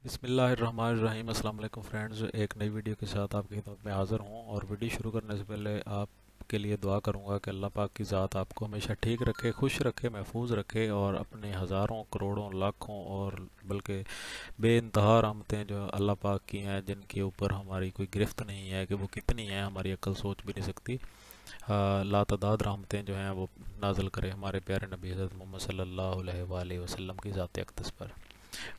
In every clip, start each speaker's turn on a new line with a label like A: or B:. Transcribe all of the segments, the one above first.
A: بسم اللہ الرحمن الرحیم۔ السلام علیکم فرینڈز، ایک نئی ویڈیو کے ساتھ آپ کی خدمت میں حاضر ہوں، اور ویڈیو شروع کرنے سے پہلے آپ کے لیے دعا کروں گا کہ اللہ پاک کی ذات آپ کو ہمیشہ ٹھیک رکھے، خوش رکھے، محفوظ رکھے، اور اپنے ہزاروں کروڑوں لاکھوں اور بلکہ بے انتہا رحمتیں جو اللہ پاک کی ہیں، جن کے اوپر ہماری کوئی گرفت نہیں ہے کہ وہ کتنی ہیں، ہماری عقل سوچ بھی نہیں سکتی، لاتعداد رحمتیں جو ہیں وہ نازل کرے ہمارے پیارے نبی حضرت محمد صلی اللہ علیہ وآلہ وسلم کی ذات اقدس پر۔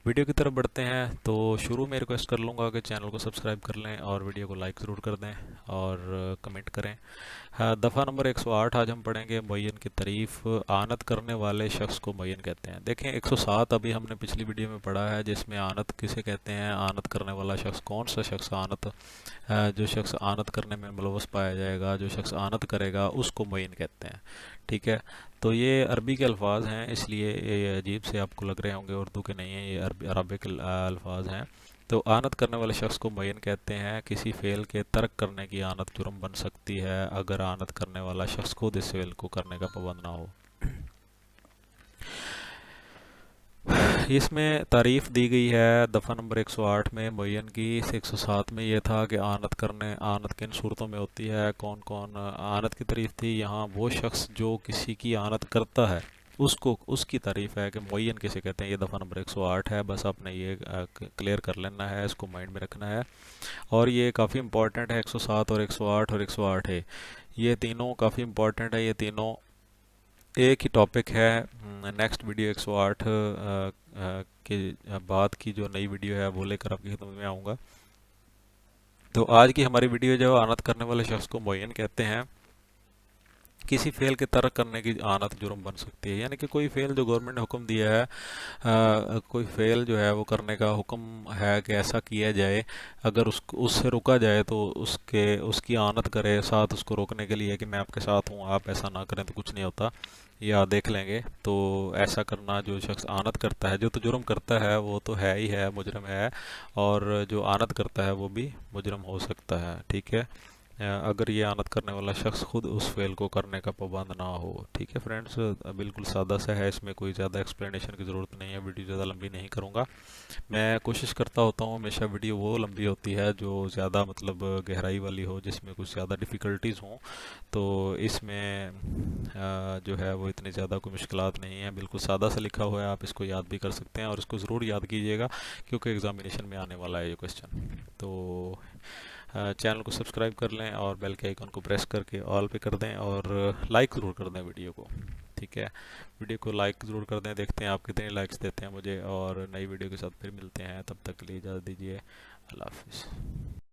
A: ویڈیو کی طرف بڑھتے ہیں تو شروع میں ریکویسٹ کر لوں گا کہ چینل کو سبسکرائب کر لیں اور ویڈیو کو لائک ضرور کر دیں اور کمنٹ کریں۔ دفعہ نمبر 108 آج ہم پڑھیں گے معین کی تعریف۔ آنت کرنے والے شخص کو معین کہتے ہیں۔ دیکھیں 107 ابھی ہم نے پچھلی ویڈیو میں پڑھا ہے، جس میں آنت کسے کہتے ہیں، آنت کرنے والا شخص کون سا شخص آنت، جو شخص آنت کرنے میں ملوث پایا جائے گا، جو شخص آنت کرے گا اس کو معین کہتے ہیں۔ ٹھیک ہے، تو یہ عربی کے الفاظ ہیں، اس لیے یہ عجیب سے آپ کو لگ رہے ہوں گے، اردو کے نہیں ہیں، یہ عربک الفاظ ہیں۔ تو آنت کرنے والے شخص کو معین کہتے ہیں۔ کسی فعل کے ترک کرنے کی آنت جرم بن سکتی ہے اگر آنت کرنے والا شخص خود اس فعل کو کرنے کا پابند نہ ہو۔ اس میں تعریف دی گئی ہے دفعہ نمبر 108 میں معین کی۔ 107 میں یہ تھا کہ آنت کن صورتوں میں ہوتی ہے، کون کون آنت کی تعریف تھی۔ یہاں وہ شخص جو کسی کی آنت کرتا ہے اس کی تعریف ہے کہ معین کسے کہتے ہیں، یہ دفعہ نمبر 108 ہے۔ بس آپ نے یہ کلیئر کر لینا ہے، اس کو مائنڈ میں رکھنا ہے، اور یہ کافی امپورٹنٹ ہے۔ 107 اور 108 اور 108 ہے، یہ تینوں کافی امپورٹنٹ ہے، یہ تینوں ایک ہی ٹاپک ہے۔ نیکسٹ ویڈیو 108 کے بعد کی جو نئی ویڈیو ہے وہ لے کر آپ کی خدمت میں آؤں گا۔ تو آج کی ہماری ویڈیو جو آنت کرنے والے شخص کو معین کہتے ہیں۔ کسی فعل کے ترک کرنے کی آنت جرم بن سکتی ہے، یعنی کہ کوئی فعل جو گورنمنٹ نے حکم دیا ہے، کوئی فعل جو ہے وہ کرنے کا حکم ہے کہ ایسا کیا جائے، اگر اس سے رکا جائے تو اس کی آنت کرے، ساتھ اس کو روکنے کے لیے کہ میں آپ کے ساتھ ہوں، آپ ایسا نہ کریں تو کچھ نہیں ہوتا، یا دیکھ لیں گے۔ تو ایسا کرنا، جو شخص آنت کرتا ہے، جو تو جرم کرتا ہے وہ تو ہے ہی ہے، مجرم ہے، اور جو آنت کرتا ہے وہ بھی مجرم ہو سکتا ہے۔ ٹھیک ہے، اگر یہ آنت کرنے والا شخص خود اس فعل کو کرنے کا پابند نہ ہو۔ ٹھیک ہے فرینڈز، بالکل سادہ سا ہے، اس میں کوئی زیادہ ایکسپلینیشن کی ضرورت نہیں ہے، ویڈیو زیادہ لمبی نہیں کروں گا۔ میں کوشش کرتا ہوتا ہوں ہمیشہ ویڈیو وہ لمبی ہوتی ہے جو زیادہ مطلب گہرائی والی ہو، جس میں کچھ زیادہ ڈیفیکلٹیز ہوں، تو اس میں جو ہے وہ اتنی زیادہ کوئی مشکلات نہیں ہیں، بالکل سادہ سا لکھا ہوا ہے، آپ اس کو یاد بھی کر سکتے ہیں، اور اس کو ضرور یاد کیجیے گا کیونکہ ایگزامینیشن میں آنے والا ہے یہ کویسچن۔ تو چینل کو سبسکرائب کر لیں اور بیل کے آئیکن کو پریس کر کے آل پہ کر دیں، اور لائک ضرور کر دیں ویڈیو کو۔ ٹھیک ہے، ویڈیو کو لائک ضرور کر دیں، دیکھتے ہیں آپ کتنے لائکس دیتے ہیں مجھے، اور نئی ویڈیو کے ساتھ پھر ملتے ہیں، تب تک کے لیے اجازت دیجیے، اللہ حافظ۔